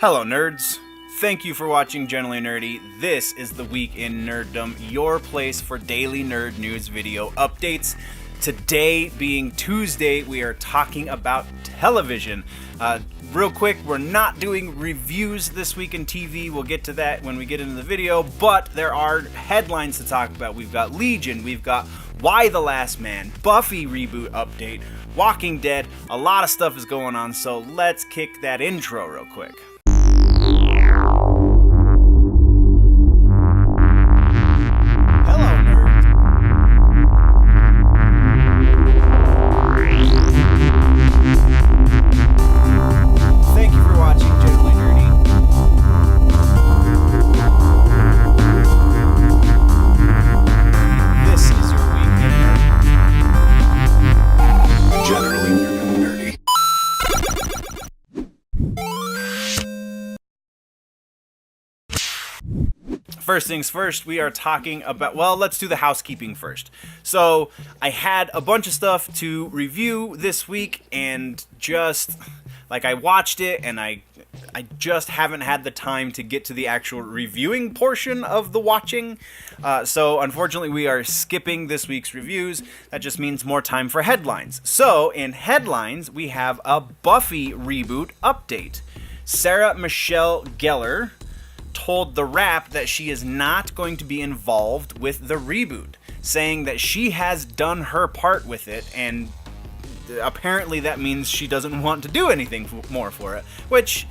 Hello nerds, thank you for watching Generally Nerdy. This is the Week in Nerdom, your place for daily nerd news video updates. Today being Tuesday, we are talking about television. Real quick, we're not doing reviews this week in TV. We'll get to that when we get into the video, but there are headlines to talk about. We've got Legion, we've got Y the Last Man, Buffy Reboot update, Walking Dead. A lot of stuff is going on, so let's kick that intro real quick. First things first, we are talking about, well, let's do the housekeeping first. So, I had a bunch of stuff to review this week, and just, I watched it, and I just haven't had the time to get to the actual reviewing portion of the watching. So, unfortunately, we are skipping this week's reviews. That just means more time for headlines. So, in headlines, we have a Buffy Reboot update. Sara Michelle Gellar told The Wrap that she is not going to be involved with the reboot, saying that she has done her part with it, and apparently that means she doesn't want to do anything more for it, which,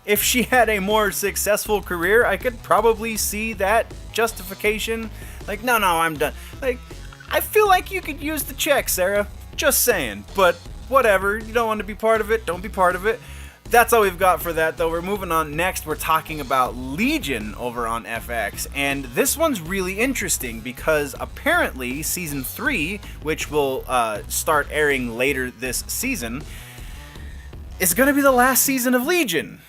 if she had a more successful career, I could probably see that justification. No, I'm done. I feel like you could use the check, Sarah. Just saying. But whatever, you don't want to be part of it, don't be part of it. That's all we've got for that, though. We're moving on. Next, we're talking about Legion over on FX, and this one's really interesting because apparently Season 3, which will start airing later this season, is going to be the last season of Legion,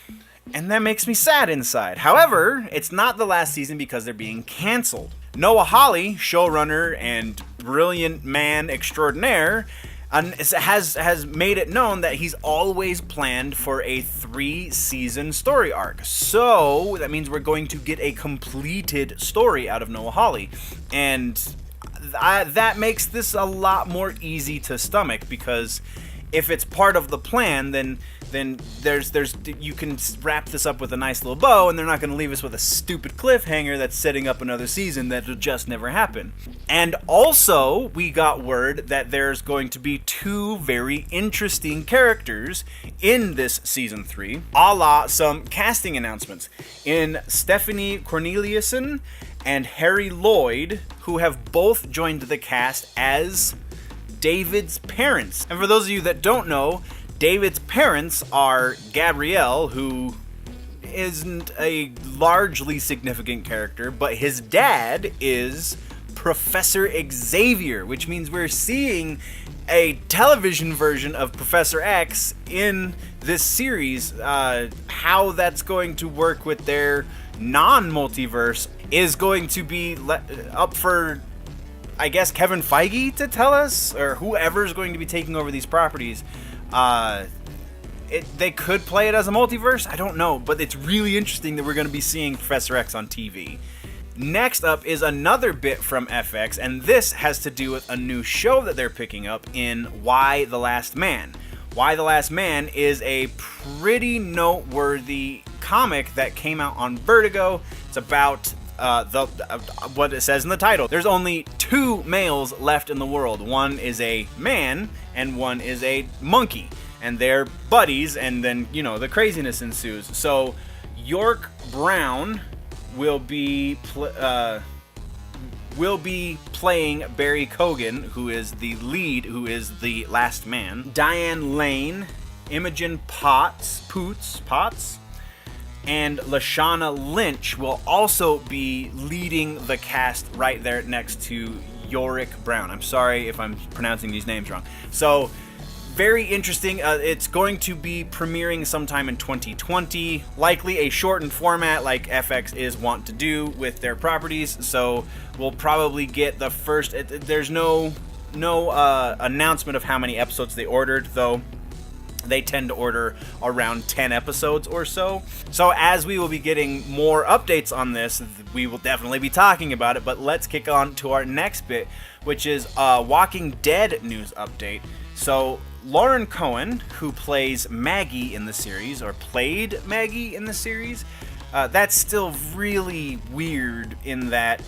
and that makes me sad inside. However, it's not the last season because they're being canceled. Noah Hawley, showrunner and brilliant man extraordinaire, has made it known that he's always planned for a 3-season story arc. So that means we're going to get a completed story out of Noah Hawley. And that makes this a lot more easy to stomach, because if it's part of the plan, then you can wrap this up with a nice little bow, and they're not going to leave us with a stupid cliffhanger that's setting up another season that'll just never happen. And also, we got word that there's going to be 2 very interesting characters in this season 3, a la some casting announcements in Stephanie Corneliussen and Harry Lloyd, who have both joined the cast as David's parents. And for those of you that don't know, David's parents are Gabrielle, who isn't a largely significant character, but his dad is Professor Xavier, which means we're seeing a television version of Professor X in this series. How that's going to work with their non-multiverse is going to be up for, I guess, Kevin Feige to tell us, or whoever's going to be taking over these properties. They could play it as a multiverse, I don't know, but it's really interesting that we're going to be seeing Professor X on TV. Next up is another bit from FX, and this has to do with a new show that they're picking up in Y the Last Man. Y the Last Man is a pretty noteworthy comic that came out on Vertigo. It's about what it says in the title. There's only 2 males left in the world. One is a man and one is a monkey, and they're buddies, and then, the craziness ensues. So Yorick Brown will be playing Barry Keoghan, who is the lead, who is the last man. Diane Lane, Imogen Potts, and Lashana Lynch will also be leading the cast right there next to Yorick Brown. I'm sorry if I'm pronouncing these names wrong. So, very interesting. It's going to be premiering sometime in 2020, likely a shortened format like FX is wont to do with their properties. So we'll probably get the first. There's no announcement of how many episodes they ordered, though. They tend to order around 10 episodes or so. So as we will be getting more updates on this, we will definitely be talking about it. But let's kick on to our next bit, which is a Walking Dead news update. So Lauren Cohen, who plays Maggie in the series, or played Maggie in the series, that's still really weird in that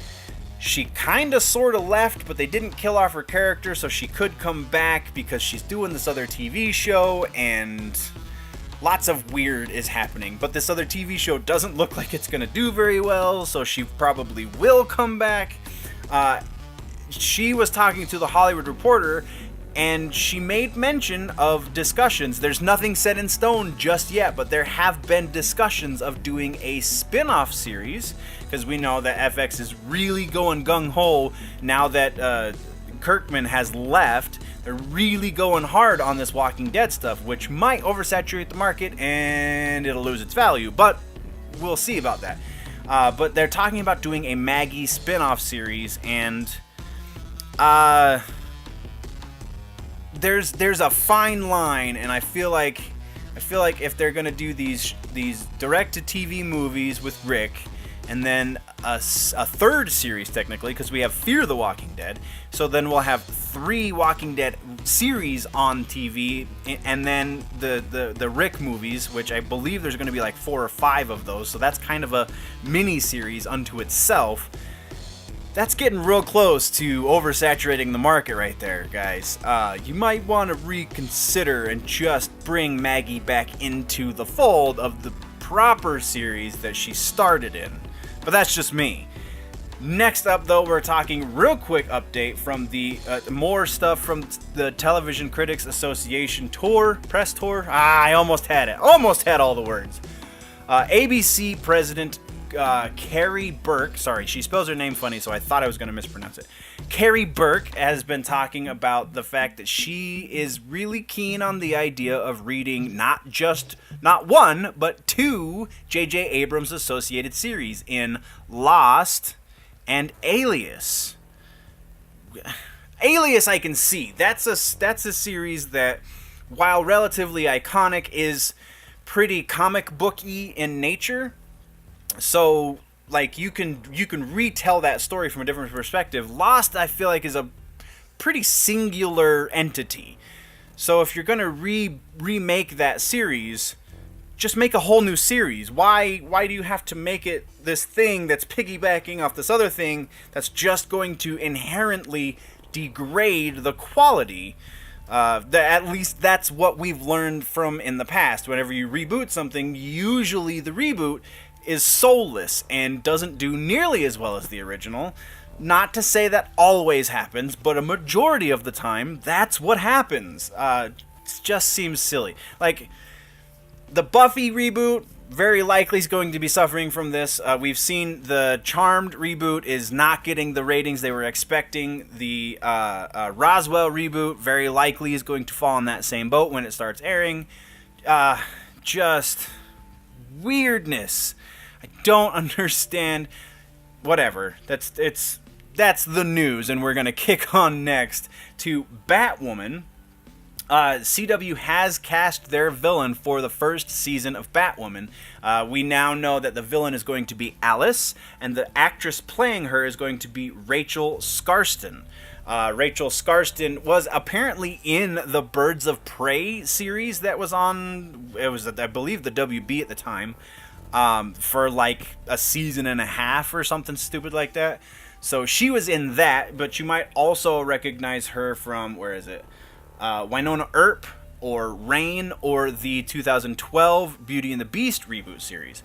she kinda sorta left, but they didn't kill off her character, so she could come back because she's doing this other TV show, and lots of weird is happening. But this other TV show doesn't look like it's gonna do very well, so she probably will come back. She was talking to The Hollywood Reporter, and she made mention of discussions. There's nothing set in stone just yet, but there have been discussions of doing a spin-off series, because we know that FX is really going gung-ho now that Kirkman has left. They're really going hard on this Walking Dead stuff, which might oversaturate the market and it'll lose its value, but we'll see about that. But they're talking about doing a Maggie spin-off series, and there's a fine line, and I feel like if they're gonna do these direct-to-TV movies with Rick, and then a third series technically, because we have Fear the Walking Dead, so then we'll have 3 Walking Dead series on TV, and then the Rick movies, which I believe there's going to be like 4 or 5 of those, so that's kind of a mini series unto itself. That's getting real close to oversaturating the market right there, guys. You might want to reconsider and just bring Maggie back into the fold of the proper series that she started in. But that's just me. Next up, though, we're talking real quick update from the more stuff from the Television Critics Association press tour. I almost had it. Almost had all the words. ABC President Carrie Burke, sorry, she spells her name funny, so I thought I was going to mispronounce it. Carrie Burke has been talking about the fact that she is really keen on the idea of reading not 1, but 2 J.J. Abrams associated series in Lost and Alias. Alias I can see. That's a series that, while relatively iconic, is pretty comic booky in nature. So, like, you can retell that story from a different perspective. Lost, I feel like, is a pretty singular entity. So if you're gonna remake that series, just make a whole new series. Why do you have to make it this thing that's piggybacking off this other thing that's just going to inherently degrade the quality? At least that's what we've learned from in the past. Whenever you reboot something, usually the reboot is soulless and doesn't do nearly as well as the original. Not to say that always happens, but a majority of the time, that's what happens. It just seems silly. Like, the Buffy reboot very likely is going to be suffering from this. We've seen the Charmed reboot is not getting the ratings they were expecting. The Roswell reboot very likely is going to fall in that same boat when it starts airing. Just weirdness. I don't understand. Whatever. That's the news, and we're gonna kick on next to Batwoman. CW has cast their villain for the first season of Batwoman. We now know that the villain is going to be Alice, and the actress playing her is going to be Rachel Skarsten. Rachel Skarsten was apparently in the Birds of Prey series that was on, it was, I believe, the WB at the time, for like a season and a half or something stupid like that. So she was in that, but you might also recognize her from, where is it? Winona Earp or Rain or the 2012 Beauty and the Beast reboot series.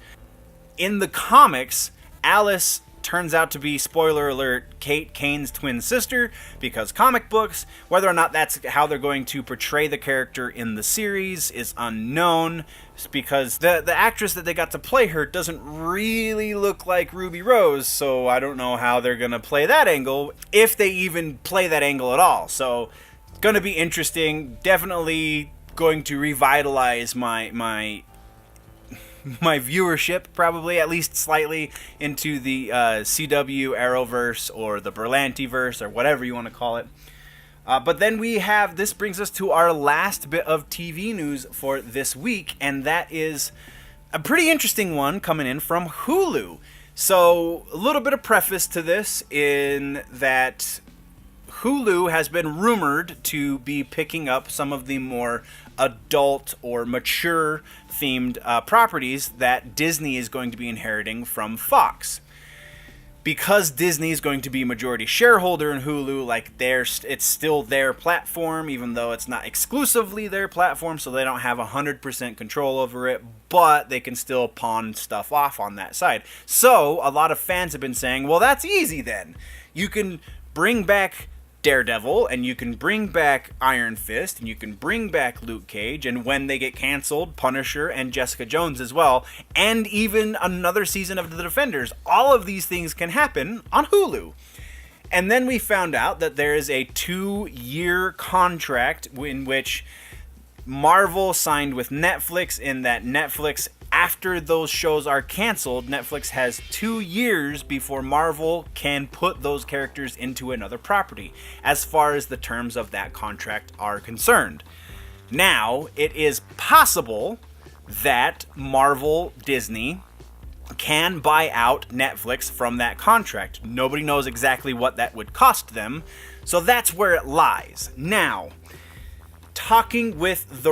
In the comics, Alice turns out to be, spoiler alert, Kate Kane's twin sister, because comic books. Whether or not that's how they're going to portray the character in the series is unknown, because the actress that they got to play her doesn't really look like Ruby Rose, so I don't know how they're going to play that angle, if they even play that angle at all. So going to be interesting. Definitely going to revitalize my viewership, probably, at least slightly, into the CW Arrowverse or the Berlanti-verse or whatever you want to call it. But then this brings us to our last bit of TV news for this week, and that is a pretty interesting one coming in from Hulu. So, a little bit of preface to this in that Hulu has been rumored to be picking up some of the more adult or mature themed properties that Disney is going to be inheriting from Fox. Because Disney is going to be majority shareholder in Hulu, it's still their platform, even though it's not exclusively their platform, so they don't have 100% control over it, but they can still pawn stuff off on that side. So, a lot of fans have been saying, well, that's easy then. You can bring back Daredevil, and you can bring back Iron Fist, and you can bring back Luke Cage, and when they get canceled, Punisher and Jessica Jones as well, and even another season of The Defenders. All of these things can happen on Hulu. And then we found out that there is a 2-year contract in which Marvel signed with Netflix, in that Netflix, after those shows are canceled, Netflix has 2 years before Marvel can put those characters into another property, as far as the terms of that contract are concerned. Now, it is possible that Marvel Disney can buy out Netflix from that contract. Nobody knows exactly what that would cost them, so that's where it lies. Now, talking with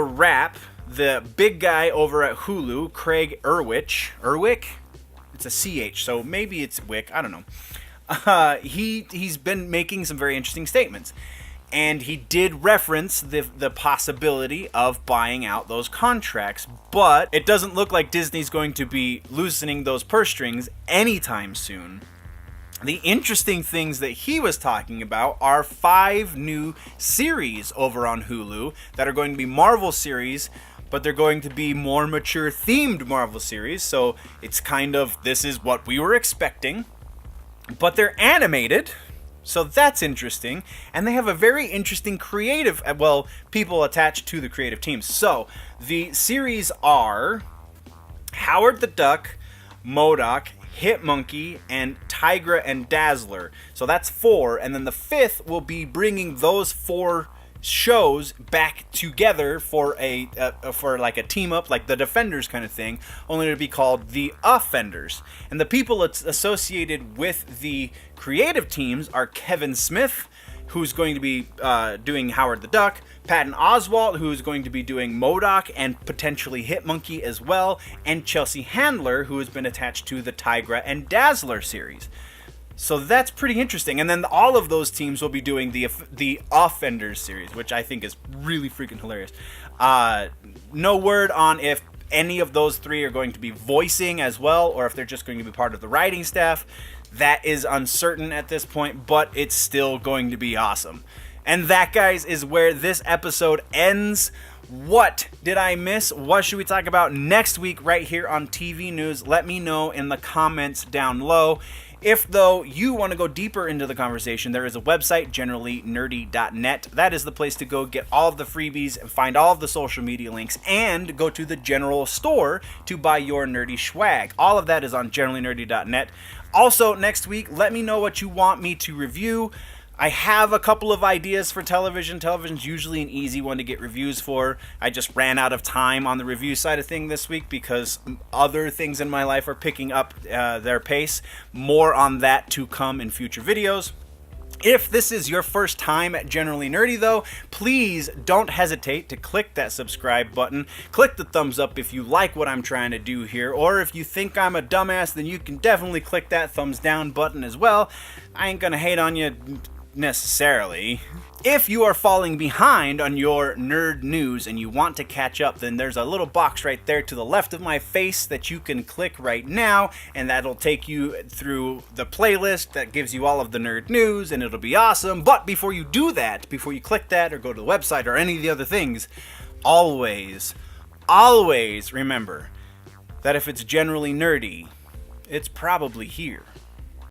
the big guy over at Hulu, Craig Erwich? It's a CH, so maybe it's Wick, I don't know. He's been making some very interesting statements. And he did reference the possibility of buying out those contracts, but it doesn't look like Disney's going to be loosening those purse strings anytime soon. The interesting things that he was talking about are 5 new series over on Hulu that are going to be Marvel series, but they're going to be more mature themed Marvel series, so it's kind of, this is what we were expecting. But they're animated, so that's interesting, and they have a very interesting creative, people attached to the creative teams. So, the series are Howard the Duck, MODOK, Hitmonkey, and Tigra and Dazzler. So that's 4, and then the 5th will be bringing those 4 shows back together for a team up, like the Defenders kind of thing, only to be called the Offenders. And the people associated with the creative teams are Kevin Smith, who's going to be doing Howard the Duck, Patton Oswalt, who's going to be doing MODOK and potentially Hitmonkey as well, and Chelsea Handler, who has been attached to the Tigra and Dazzler series. So that's pretty interesting. And then all of those teams will be doing the Offenders series, which I think is really freaking hilarious. No word on if any of those 3 are going to be voicing as well, or if they're just going to be part of the writing staff. That is uncertain at this point, but it's still going to be awesome. And that, guys, is where this episode ends. What did I miss? What should we talk about next week right here on TV News? Let me know in the comments down below. If, though, you want to go deeper into the conversation, there is a website, generallynerdy.net. That is the place to go get all of the freebies and find all of the social media links, and go to the general store to buy your nerdy swag. All of that is on generallynerdy.net. Also, next week, let me know what you want me to review. I have a couple of ideas for television. Television's usually an easy one to get reviews for. I just ran out of time on the review side of things this week because other things in my life are picking up their pace. More on that to come in future videos. If this is your first time at Generally Nerdy, though, please don't hesitate to click that subscribe button. Click the thumbs up if you like what I'm trying to do here, or if you think I'm a dumbass, then you can definitely click that thumbs down button as well. I ain't gonna hate on you necessarily. If you are falling behind on your nerd news and you want to catch up, then there's a little box right there to the left of my face that you can click right now, and that'll take you through the playlist that gives you all of the nerd news, and it'll be awesome. But before you do that, before you click that or go to the website or any of the other things, always remember that if it's generally nerdy, it's probably here.